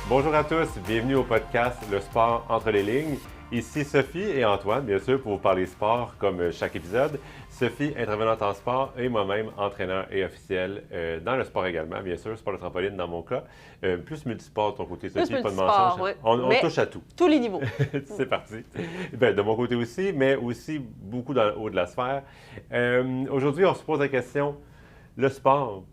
Bonjour à tous, bienvenue au podcast Le sport entre les lignes. Ici Sophie et Antoine, bien sûr, pour vous parler sport comme chaque épisode. Sophie, intervenante en sport, et moi-même, entraîneur et officiel dans le sport également, bien sûr, sport de trampoline dans mon cas. Plus multisport de ton côté, Sophie, Plus pas de multisport, mensonge. oui. On touche à tout. Tous les niveaux. C'est parti. Ben, de mon côté aussi, mais aussi beaucoup dans le haut de la sphère. Aujourd'hui, on se pose la question, le sport,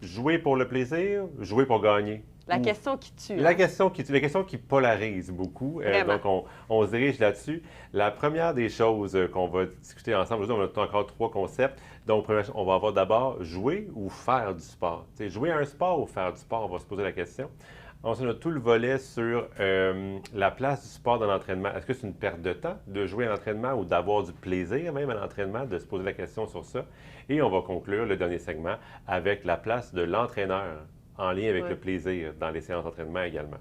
jouer pour le plaisir, jouer pour gagner? La question qui tue. La question qui polarise beaucoup. Donc, on se dirige là-dessus. La première des choses qu'on va discuter ensemble, aujourd'hui, on a encore 3 concepts. Donc, on va avoir d'abord jouer ou faire du sport. T'sais, jouer à un sport ou faire du sport, on va se poser la question. Ensuite, on a tout le volet sur la place du sport dans l'entraînement. Est-ce que c'est une perte de temps de jouer à l'entraînement ou d'avoir du plaisir même à l'entraînement, de se poser la question sur ça? Et on va conclure le dernier segment avec la place de l'entraîneur en lien avec le plaisir dans les séances d'entraînement également.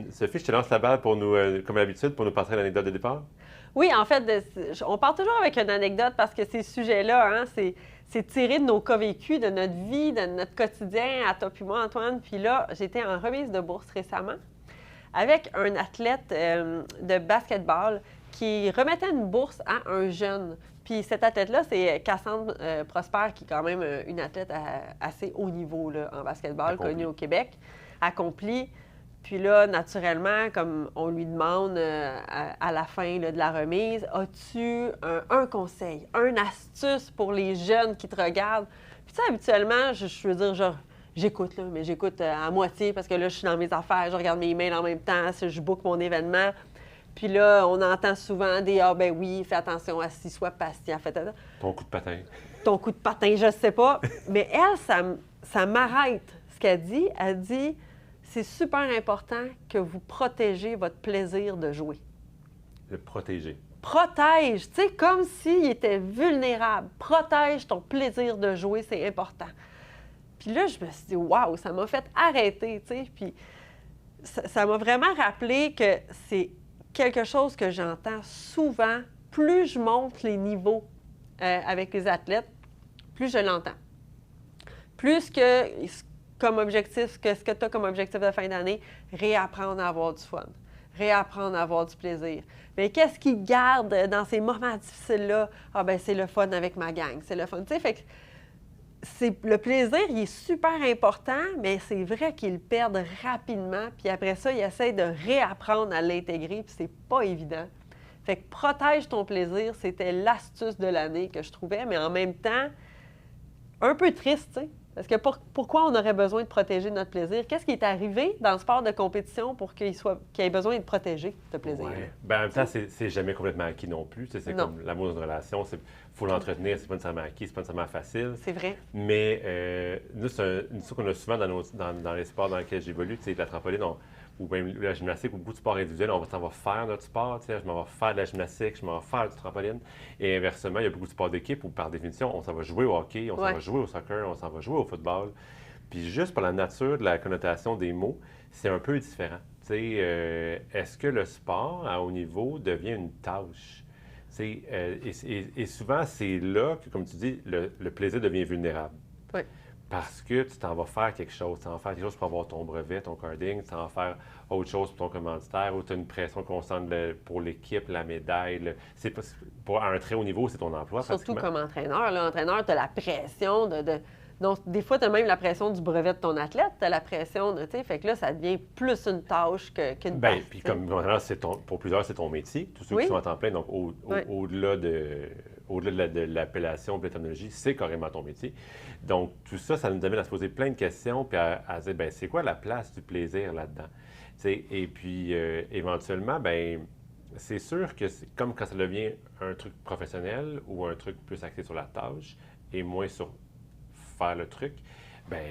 Sophie, je te lance la balle pour nous, comme d'habitude, pour nous passer l'anecdote de départ. Oui, en fait, on part toujours avec une anecdote parce que ces sujets-là, hein, c'est tiré de nos cas vécus, de notre vie, de notre quotidien, à toi puis moi, Antoine. Puis là, j'étais en remise de bourse récemment avec un athlète de basketball qui remettait une bourse à un jeune. Puis cet athlète-là, c'est Cassandre Prosper, qui est quand même une athlète assez haut niveau là, en basketball, connue au Québec, accomplie. Puis là, naturellement, comme on lui demande à la fin là, de la remise, as-tu un conseil, une astuce pour les jeunes qui te regardent? Puis tu sais, habituellement, je veux dire, genre, j'écoute, là, mais j'écoute à moitié parce que là, je suis dans mes affaires, je regarde mes emails en même temps, je book mon événement. Puis là, on entend souvent des « Ah, ben oui, fais attention à ci, sois patient, fais attention. » Ton coup de patin. Ton coup de patin, je sais pas. Mais elle, ça m'arrête ce qu'elle dit. Elle dit « C'est super important que vous protégez votre plaisir de jouer. » Le protéger. Protège, tu sais, comme s'il était vulnérable. Protège ton plaisir de jouer, c'est important. Puis là, je me suis dit « Wow, ça m'a fait arrêter, tu sais. » Puis ça m'a vraiment rappelé que c'est quelque chose que j'entends souvent. Plus je monte les niveaux avec les athlètes, plus je l'entends. Plus que comme objectif, ce que tu as comme objectif de fin d'année, réapprendre à avoir du fun, réapprendre à avoir du plaisir. Mais qu'est-ce qu'ils gardent dans ces moments difficiles-là? Ah ben c'est le fun avec ma gang, c'est le fun. Tu sais, fait que le plaisir, il est super important, mais c'est vrai qu'ils le perdent rapidement. Puis après ça, ils essayent de réapprendre à l'intégrer, puis c'est pas évident. Fait que protège ton plaisir, c'était l'astuce de l'année que je trouvais, mais en même temps, un peu triste, tu sais. Parce que pourquoi on aurait besoin de protéger notre plaisir? Qu'est-ce qui est arrivé dans le sport de compétition pour qu'il ait besoin de protéger ce plaisir? Ouais. Ben, en même temps, c'est jamais complètement acquis non plus. C'est comme l'amour d'une relation, il faut l'entretenir, c'est pas nécessairement acquis, c'est pas nécessairement facile. C'est vrai. Mais nous, c'est une chose qu'on a souvent dans les sports dans lesquels j'évolue, tu sais, la trampoline, ou même la gymnastique, ou beaucoup de sports individuels, on va faire notre sport, tu sais, je m'en vais faire de la gymnastique, je m'en vais faire du trampoline. Et inversement, il y a beaucoup de sports d'équipe où, par définition, on s'en va jouer au hockey, on s'en va jouer au soccer, on s'en va jouer au football. Puis juste par la nature de la connotation des mots, c'est un peu différent. Tu sais, est-ce que le sport à haut niveau devient une tâche? Et souvent, c'est là que, comme tu dis, le plaisir devient vulnérable. Oui. Parce que tu t'en vas faire quelque chose. Tu t'en vas faire quelque chose pour avoir ton brevet, ton carding, tu t'en vas faire autre chose pour ton commanditaire, ou tu as une pression constante pour l'équipe, la médaille. Pour à un très haut niveau, c'est ton emploi. Surtout comme entraîneur. L'entraîneur, tu as la pression Non, des fois, tu as même la pression du brevet de ton athlète, tu as la pression de, tu sais, fait que là, ça devient plus une tâche qu'une Bien, tâche. puis comme entraîneur, pour plusieurs, c'est ton métier. Tous ceux qui sont à temps plein, donc au-delà de l'appellation, de l'étymologie, c'est carrément ton métier. Donc, tout ça, ça nous amène à se poser plein de questions, puis à se dire, bien, c'est quoi la place du plaisir là-dedans? T'sais, et puis, éventuellement, bien, c'est sûr que c'est comme quand ça devient un truc professionnel ou un truc plus axé sur la tâche et moins sur faire le truc, bien,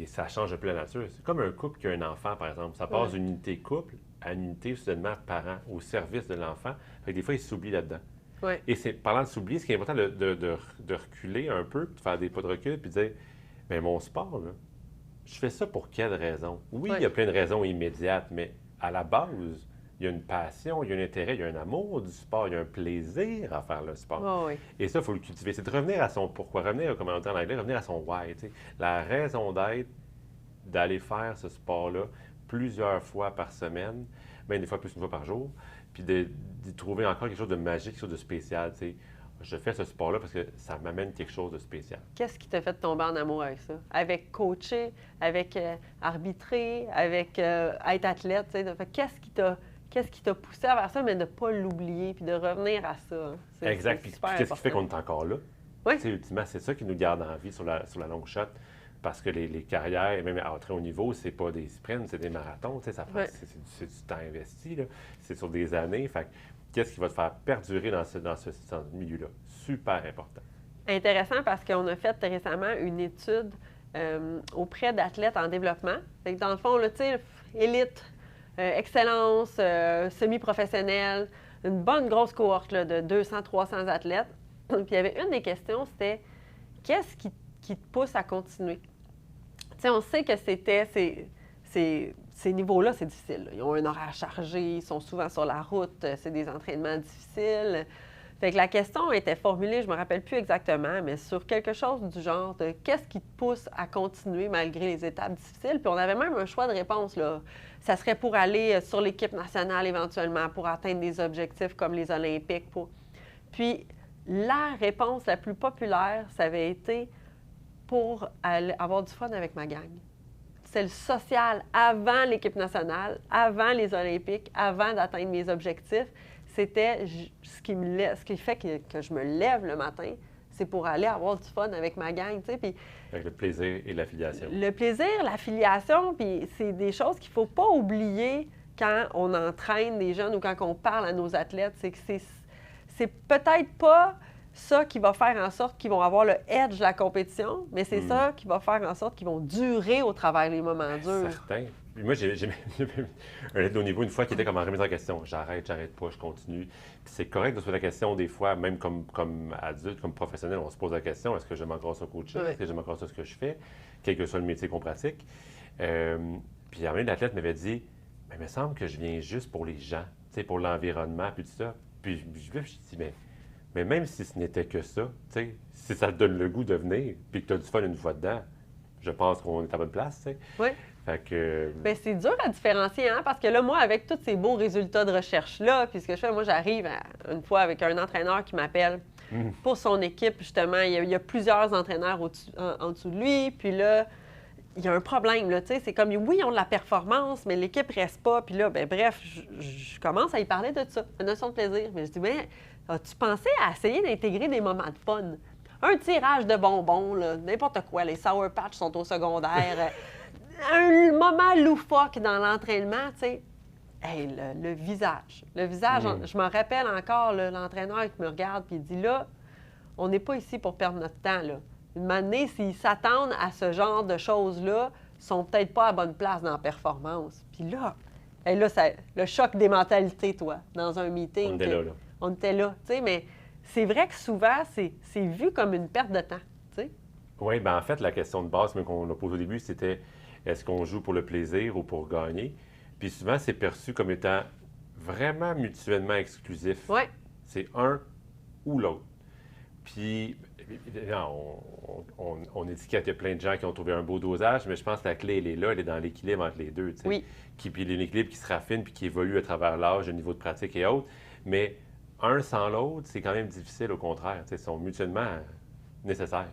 ça change un peu la nature. C'est comme un couple qui a un enfant, par exemple. Ça passe d'une unité couple à une unité, soudainement, parent, au service de l'enfant. Fait que des fois, il s'oublie là-dedans. Ouais. Et parlant de s'oublier, ce qui est important, de reculer un peu, de faire des pas de recul, puis de dire, bien, mon sport, là, je fais ça pour quelle raison? Oui, il y a plein de raisons immédiates, mais à la base, il y a une passion, il y a un intérêt, il y a un amour du sport, il y a un plaisir à faire le sport. Oh, oui. Et ça, il faut le cultiver. C'est de revenir à son pourquoi, revenir, comme on dit en anglais, revenir à son why. T'sais. La raison d'être, d'aller faire ce sport-là, plusieurs fois par semaine, même des fois plus une fois par jour, puis d'y trouver encore quelque chose de magique, quelque chose de spécial. Tu sais. Je fais ce sport-là parce que ça m'amène quelque chose de spécial. Qu'est-ce qui t'a fait tomber en amour avec ça? Avec coacher, avec arbitrer, avec être athlète? Tu sais, qu'est-ce qui t'a poussé vers ça, mais de ne pas l'oublier puis de revenir à ça? Hein? Exact. Puis qu'est-ce qui fait qu'on est encore là? Oui. Tu sais, ultimement, c'est ça qui nous garde en vie sur la longue shot. Parce que les carrières, même à très haut niveau, c'est pas des sprints, c'est des marathons. Tu sais, c'est du temps investi. C'est sur des années. Fait qu'est-ce qui va te faire perdurer dans ce milieu-là? Super important. Intéressant parce qu'on a fait récemment une étude auprès d'athlètes en développement. Fait que dans le fond, là, tu sais, élite, excellence, semi-professionnelle, une bonne grosse cohorte là, de 200-300 athlètes. Puis il y avait une des questions, c'était qu'est-ce qui te pousse à continuer? Tu sais, on sait que ces niveaux-là, c'est difficile. Là. Ils ont un horaire chargé, ils sont souvent sur la route, c'est des entraînements difficiles. Fait que la question était formulée, je ne me rappelle plus exactement, mais sur quelque chose du genre de qu'est-ce qui te pousse à continuer malgré les étapes difficiles? Puis on avait même un choix de réponse, là. Ça serait pour aller sur l'équipe nationale éventuellement, pour atteindre des objectifs comme les Olympiques. Puis la réponse la plus populaire, ça avait été pour avoir du fun avec ma gang. C'est le social avant l'équipe nationale, avant les Olympiques, avant d'atteindre mes objectifs. C'était ce qui fait que je me lève le matin, c'est pour aller avoir du fun avec ma gang, tu sais. Puis avec le plaisir et l'affiliation. Le plaisir, l'affiliation, puis c'est des choses qu'il ne faut pas oublier quand on entraîne des jeunes ou quand on parle à nos athlètes. C'est que c'est peut-être pas ça qui va faire en sorte qu'ils vont avoir le edge de la compétition, mais c'est ça qui va faire en sorte qu'ils vont durer au travers des moments durs. Certain. Puis moi, j'ai un aide au niveau une fois qui était comme en remise en question. J'arrête pas, je continue. Puis c'est correct de se poser la question des fois, même comme adulte, comme professionnel, on se pose la question, est-ce que j'aime encore ça coacher? Est-ce que j'aime encore ça ce que je fais? Quel que soit le métier qu'on pratique. Puis à un moment donné, l'athlète m'avait dit, mais il me semble que je viens juste pour les gens, pour l'environnement, puis tout ça. Puis je dis, mais même si ce n'était que ça, si ça te donne le goût de venir, puis que tu as du fun une fois dedans, je pense qu'on est à bonne place, tu sais. Oui. Fait que... Bien, c'est dur à différencier, hein? Parce que là, moi, avec tous ces beaux résultats de recherche-là, puis ce que je fais, moi, j'arrive une fois avec un entraîneur qui m'appelle pour son équipe, justement. Il y a plusieurs entraîneurs en dessous de lui, puis là, il y a un problème, là, tu sais. C'est comme, oui, ils ont de la performance, mais l'équipe reste pas. Puis là, ben bref, je commence à y parler de ça, la notion de plaisir. Mais je dis, mais as-tu pensé à essayer d'intégrer des moments de fun? Un tirage de bonbons, là, n'importe quoi. Les Sour Patch sont au secondaire. Un moment loufoque dans l'entraînement, tu sais. Hey, le visage. Le visage, je me rappelle encore l'entraîneur qui me regarde et il dit là, on n'est pas ici pour perdre notre temps. Là. Une année, s'ils s'attendent à ce genre de choses-là, ils sont peut-être pas à bonne place dans la performance. Puis là, hey, là le choc des mentalités, toi, dans un meeting. On était là. On était là, tu sais, mais c'est vrai que souvent, c'est vu comme une perte de temps, tu sais. Oui, bien en fait, la question de base même qu'on a posée au début, c'était est-ce qu'on joue pour le plaisir ou pour gagner? Puis souvent, c'est perçu comme étant vraiment mutuellement exclusif. Oui. C'est un ou l'autre. Puis, on étiquette, il y a plein de gens qui ont trouvé un beau dosage, mais je pense que la clé, elle est dans l'équilibre entre les deux. Tu sais. Oui. Puis l'équilibre qui se raffine puis qui évolue à travers l'âge, le niveau de pratique et autres. Mais un sans l'autre, c'est quand même difficile, au contraire. Tu sais, ils sont mutuellement nécessaires.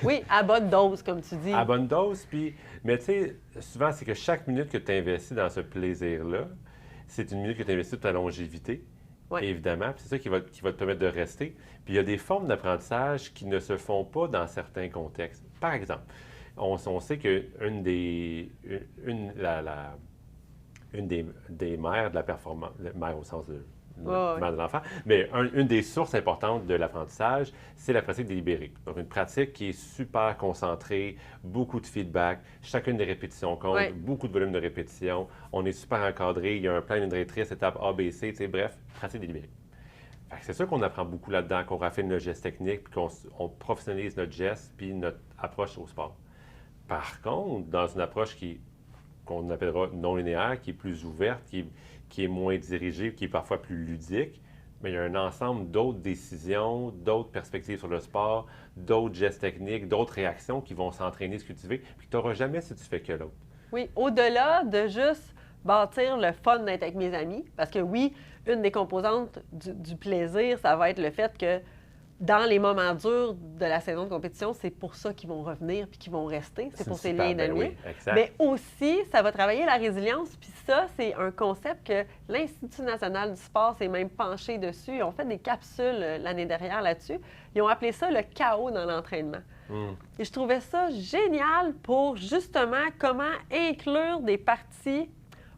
Oui, à bonne dose, comme tu dis. À bonne dose, puis... Mais tu sais, souvent, c'est que chaque minute que tu investis dans ce plaisir-là, c'est une minute que tu investis de ta longévité, évidemment. Puis c'est ça qui va te permettre de rester. Puis il y a des formes d'apprentissage qui ne se font pas dans certains contextes. Par exemple, on sait qu'une des mères de la performance, mère au sens de de l'enfant. Mais une des sources importantes de l'apprentissage, c'est la pratique délibérée. Donc, une pratique qui est super concentrée, beaucoup de feedback, chacune des répétitions compte, beaucoup de volume de répétition, on est super encadré, il y a un plan, une directrice, étape A, B, C, bref, pratique délibérée. C'est sûr qu'on apprend beaucoup là-dedans, qu'on raffine le geste technique, puis qu'on professionnalise notre geste, puis notre approche au sport. Par contre, dans une approche qu'on appellera non linéaire, qui est plus ouverte, qui est moins dirigée, qui est parfois plus ludique, mais il y a un ensemble d'autres décisions, d'autres perspectives sur le sport, d'autres gestes techniques, d'autres réactions qui vont s'entraîner, se cultiver, puis que tu n'auras jamais si tu fais que l'autre. Oui, au-delà de juste bâtir le fun d'être avec mes amis. Parce que oui, une des composantes du plaisir, ça va être le fait que dans les moments durs de la saison de compétition, c'est pour ça qu'ils vont revenir puis qu'ils vont rester. C'est pour ces liens d'amitié. Mais aussi, ça va travailler la résilience. Puis ça, c'est un concept que l'Institut national du sport s'est même penché dessus. Ils ont fait des capsules l'année dernière là-dessus. Ils ont appelé ça le chaos dans l'entraînement. Et je trouvais ça génial pour justement comment inclure des parties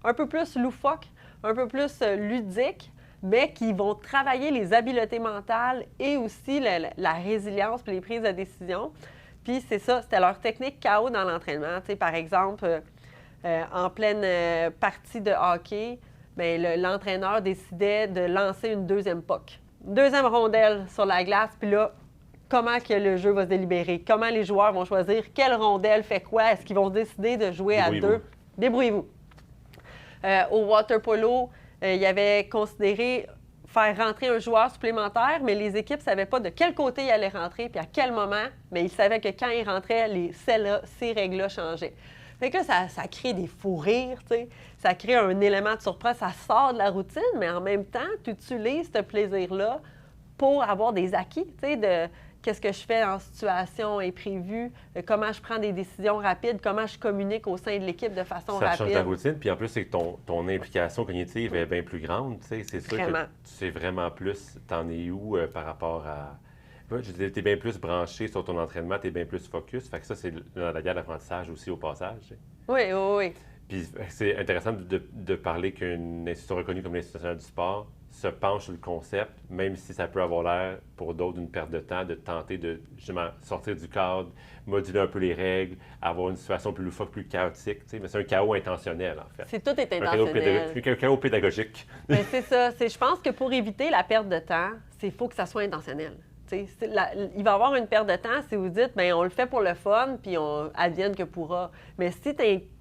un peu plus loufoques, un peu plus ludiques, mais qui vont travailler les habiletés mentales et aussi la résilience puis les prises de décision. Puis c'est ça, c'était leur technique chaos dans l'entraînement. Tu sais, par exemple, en pleine partie de hockey, bien, l'entraîneur décidait de lancer une deuxième puck. Une deuxième rondelle sur la glace, puis là, comment que le jeu va se délibérer? Comment les joueurs vont choisir quelle rondelle fait quoi? Est-ce qu'ils vont décider de jouer à deux? Débrouillez-vous. Au water polo, il avait considéré faire rentrer un joueur supplémentaire, mais les équipes ne savaient pas de quel côté il allait rentrer puis à quel moment, mais ils savaient que quand il rentrait, ces règles-là changeaient. Fait que là, ça crée des fous rires, tu sais. Ça crée un élément de surprise, ça sort de la routine, mais en même temps, tu utilises ce plaisir-là pour avoir des acquis, tu sais, de qu'est-ce que je fais en situation imprévue, comment je prends des décisions rapides, comment je communique au sein de l'équipe de façon rapide. Ça change la routine, puis en plus, c'est que ton implication cognitive est bien plus grande, tu sais. C'est sûr que tu sais vraiment plus, t'en es où par rapport à... Tu es bien plus branché sur ton entraînement, tu es bien plus focus. Fait que ça, c'est la guerre d'apprentissage aussi au passage. Tu sais. Oui. Puis c'est intéressant de parler qu'une institution reconnue comme l'Institut national du sport se penche sur le concept, même si ça peut avoir l'air pour d'autres d'une perte de temps, de tenter de justement sortir du cadre, moduler un peu les règles, avoir une situation plus loufoque, plus chaotique. Tu sais, mais c'est un chaos intentionnel, en fait. Tout est intentionnel. Un chaos pédagogique. Mais c'est ça. Je pense que pour éviter la perte de temps, il faut que ça soit intentionnel. Il va y avoir une perte de temps si vous dites, bien, on le fait pour le fun, puis on advienne que pourra. Mais si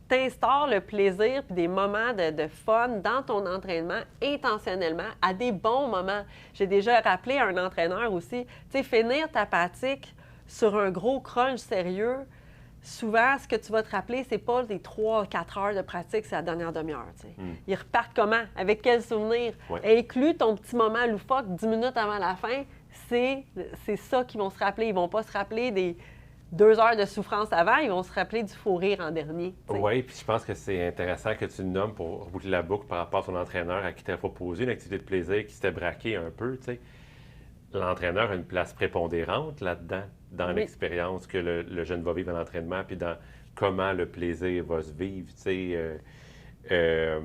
t'instaures le plaisir puis des moments de fun dans ton entraînement intentionnellement, à des bons moments. J'ai déjà rappelé à un entraîneur aussi, tu sais, finir ta pratique sur un gros crunch sérieux, souvent, ce que tu vas te rappeler, c'est pas les 3-4 heures de pratique, c'est la dernière demi-heure. Tu sais. Ils repartent comment? Avec quel souvenir? Inclus ton petit moment loufoque 10 minutes avant la fin, c'est ça qu'ils vont se rappeler. Ils vont pas se rappeler des 2 heures de souffrance avant, ils vont se rappeler du fou rire en dernier. Oui, puis je pense que c'est intéressant que tu le nommes pour reboucler la boucle par rapport à ton entraîneur à qui tu as proposé une activité de plaisir qui s'était braqué un peu. Tu sais. L'entraîneur a une place prépondérante là-dedans, dans l'expérience que le jeune va vivre à l'entraînement, puis dans comment le plaisir va se vivre. Tu sais.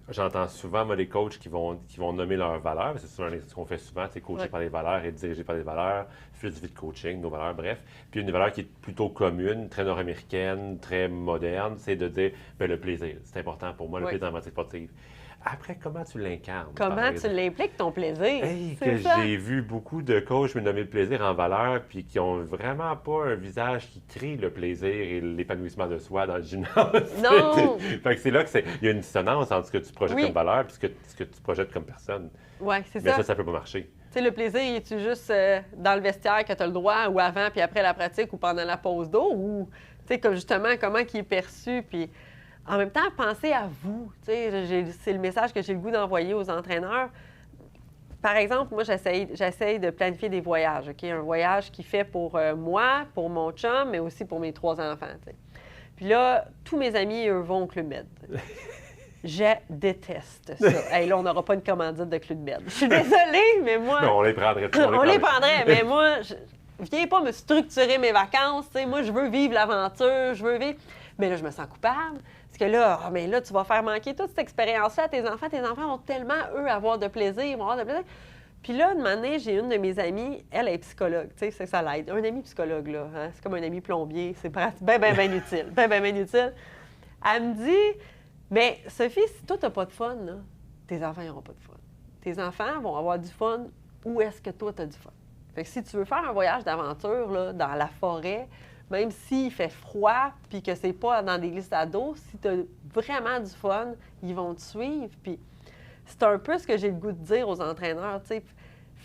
J'entends souvent, moi, les coachs qui vont nommer leurs valeurs. C'est souvent ce qu'on fait souvent, c'est coacher par les valeurs et diriger par les valeurs, philosophie de coaching, nos valeurs, bref. Puis une valeur qui est plutôt commune, très nord-américaine, très moderne, c'est de dire, bien, le plaisir, c'est important pour moi, le plaisir dans la pratique sportive. Après, comment tu l'incarnes? Comment tu l'impliques, ton plaisir? Hey, j'ai vu beaucoup de coachs me nommer le plaisir en valeur, puis qui ont vraiment pas un visage qui crie le plaisir et l'épanouissement de soi dans le gymnase. Non! Fait que c'est là qu'il y a une dissonance entre ce que tu projettes comme valeur et ce que tu projettes comme personne. Oui, c'est ça. Mais ça peut pas marcher. Tu sais, le plaisir, es-tu juste dans le vestiaire que tu as le droit, ou avant, puis après la pratique, ou pendant la pause d'eau, ou, tu sais, comme justement, comment il est perçu, puis... En même temps, pensez à vous. C'est le message que j'ai le goût d'envoyer aux entraîneurs. Par exemple, moi, j'essaye de planifier des voyages. Okay? Un voyage qui fait pour moi, pour mon chum, mais aussi pour mes 3 enfants. T'sais. Puis là, tous mes amis, eux, vont au Club Med. Je déteste ça. Hey, là, on n'aura pas une commandite de Club Med. Je suis désolée, mais moi... Non, on les prendrait. On les prendrait, mais moi, viens pas me structurer mes vacances. T'sais. Moi, je veux vivre l'aventure, je veux vivre... Mais là, je me sens coupable. Parce que là, mais là, tu vas faire manquer toute cette expérience-là à tes enfants. Tes enfants vont tellement, eux, avoir de plaisir, vont avoir de plaisir. Puis là, une année, j'ai une de mes amies, elle est psychologue, tu sais, ça l'aide. Un ami psychologue, là, hein? C'est comme un ami plombier, c'est bien utile, bien utile. Elle me dit, mais Sophie, si toi, t'as pas de fun, là, tes enfants n'auront pas de fun. Tes enfants vont avoir du fun où est-ce que toi, t'as du fun. Fait que si tu veux faire un voyage d'aventure, là, dans la forêt, même s'il fait froid, puis que c'est pas dans des glissades d'eau, si tu as vraiment du fun, ils vont te suivre. Puis c'est un peu ce que j'ai le goût de dire aux entraîneurs, tu sais.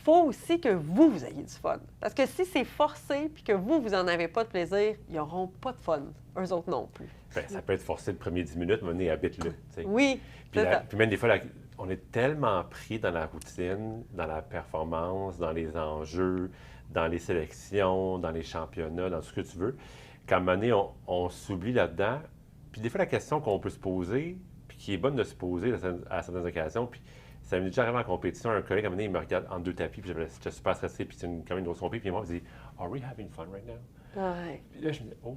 faut aussi que vous ayez du fun. Parce que si c'est forcé puis que vous n'en avez pas de plaisir, ils n'auront pas de fun. Eux autres non plus. Bien, ça peut être forcé le premier 10 minutes, mais on est habite-le. Oui, puis même des fois, on est tellement pris dans la routine, dans la performance, dans les enjeux, dans les sélections, dans les championnats, dans tout ce que tu veux, qu'à un moment donné, on s'oublie là-dedans. Puis des fois, la question qu'on peut se poser, puis qui est bonne de se poser à certaines occasions, puis ça m'est déjà arrivé en compétition, un collègue à un moment donné, il me regarde en 2 tapis, puis j'étais super stressé, puis c'est quand même une grosse compétition, puis il me dit « Are we having fun right now? Ouais. » Puis là, je me dis « Oh! »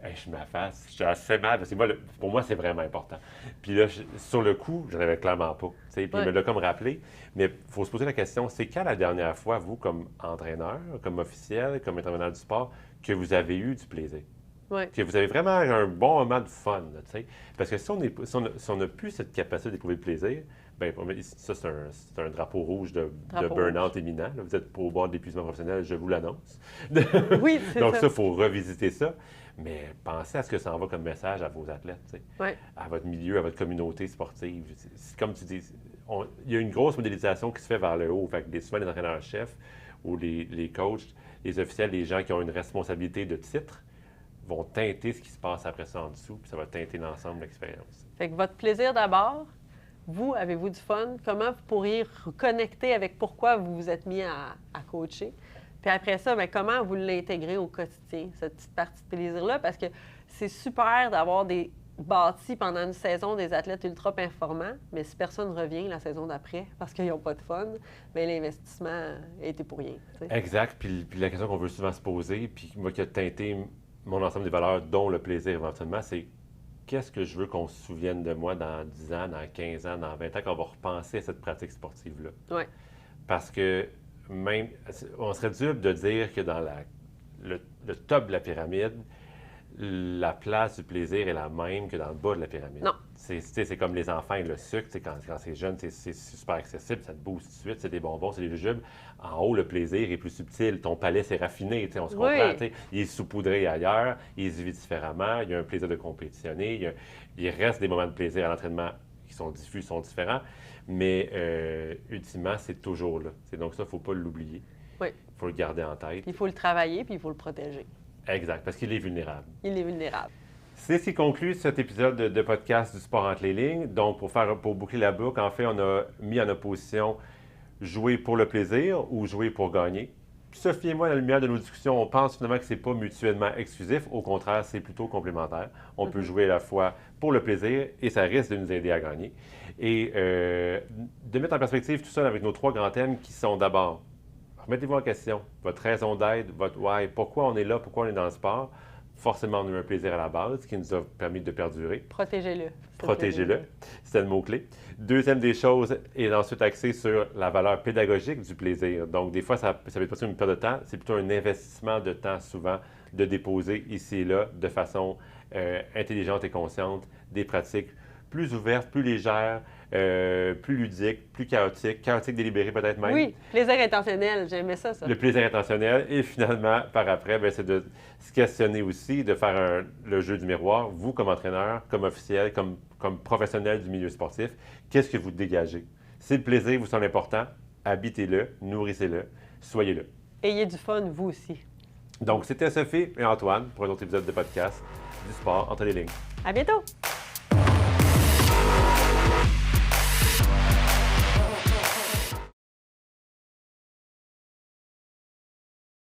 Hey, je m'afface, je suis assez mal, parce que pour moi, c'est vraiment important. Puis là, sur le coup, je n'en avais clairement pas. Puis il me l'a comme rappelé. Mais il faut se poser la question, c'est quand la dernière fois, vous, comme entraîneur, comme officiel, comme intervenant du sport, que vous avez eu du plaisir? Ouais. Que vous avez vraiment un bon moment de fun, tu sais. Parce que si on n'a plus cette capacité d'éprouver le plaisir, bien, ça, c'est un drapeau rouge de burn-out imminent. Là. Vous êtes au bord de l'épuisement professionnel, je vous l'annonce. Oui, c'est Donc ça. ça, il faut revisiter ça. Mais pensez à ce que ça envoie comme message à vos athlètes, tu sais, Ouais. à votre milieu, à votre communauté sportive. C'est comme tu dis, il y a une grosse modélisation qui se fait vers le haut. Fait que souvent, les entraîneurs-chefs ou les coachs, les officiels, les gens qui ont une responsabilité de titre, vont teinter ce qui se passe après ça en dessous, puis ça va teinter l'ensemble de l'expérience. Fait que votre plaisir d'abord, vous, avez-vous du fun? Comment vous pourriez reconnecter avec pourquoi vous vous êtes mis à coacher? Puis après ça, bien, comment vous l'intégrez au quotidien, cette petite partie de plaisir-là? Parce que c'est super d'avoir bâti pendant une saison des athlètes ultra performants, mais si personne ne revient la saison d'après parce qu'ils n'ont pas de fun, bien, l'investissement a été pour rien. T'sais. Exact. Puis la question qu'on veut souvent se poser, puis moi qui a teinté mon ensemble des valeurs, dont le plaisir éventuellement, c'est qu'est-ce que je veux qu'on se souvienne de moi dans 10 ans, dans 15 ans, dans 20 ans, qu'on va repenser à cette pratique sportive-là. Oui. Parce que même, on serait dupe de dire que dans le top de la pyramide, la place du plaisir est la même que dans le bas de la pyramide. Non. C'est comme les enfants et le sucre. Quand c'est jeune, c'est super accessible, ça te booste tout de suite, c'est des bonbons, c'est des jujubes. En haut, le plaisir est plus subtil. Ton palais, c'est raffiné, on se comprend. Oui. Il est saupoudré ailleurs, il se vit différemment, il y a un plaisir de compétitionner, il reste des moments de plaisir à l'entraînement qui sont diffus, sont différents, mais ultimement, c'est toujours là. Donc ça, il ne faut pas l'oublier. Oui. Il faut le garder en tête. Il faut le travailler, puis il faut le protéger. Exact, parce qu'il est vulnérable. Il est vulnérable. C'est ce qui conclut cet épisode de podcast du Sport entre les lignes. Donc, pour boucler la boucle, en fait, on a mis en opposition jouer pour le plaisir ou jouer pour gagner. Sophie et moi, à la lumière de nos discussions, on pense finalement que ce n'est pas mutuellement exclusif. Au contraire, c'est plutôt complémentaire. On peut jouer à la fois pour le plaisir et ça risque de nous aider à gagner. Et de mettre en perspective tout ça avec nos 3 grands thèmes qui sont d'abord, remettez-vous en question, votre raison d'être, votre why, pourquoi on est là, pourquoi on est dans le sport. Forcément, on a eu un plaisir à la base, ce qui nous a permis de perdurer. Protégez-le. Protégez-le, c'était le mot-clé. Deuxième des choses est ensuite axé sur la valeur pédagogique du plaisir. Donc, des fois, ça peut être pas une perte de temps, c'est plutôt un investissement de temps souvent de déposer ici et là de façon intelligente et consciente des pratiques plus ouvertes, plus légères, plus ludiques, plus chaotiques délibérées peut-être même. Oui, plaisir intentionnel, j'aimais ça. Le plaisir intentionnel. Et finalement, par après, bien, c'est de se questionner aussi, de faire le jeu du miroir. Vous, comme entraîneur, comme officiel, comme professionnel du milieu sportif, qu'est-ce que vous dégagez? Si le plaisir vous semble important, habitez-le, nourrissez-le, soyez-le. Ayez du fun, vous aussi. Donc, c'était Sophie et Antoine pour un autre épisode de podcast du Sport entre les lignes. À bientôt!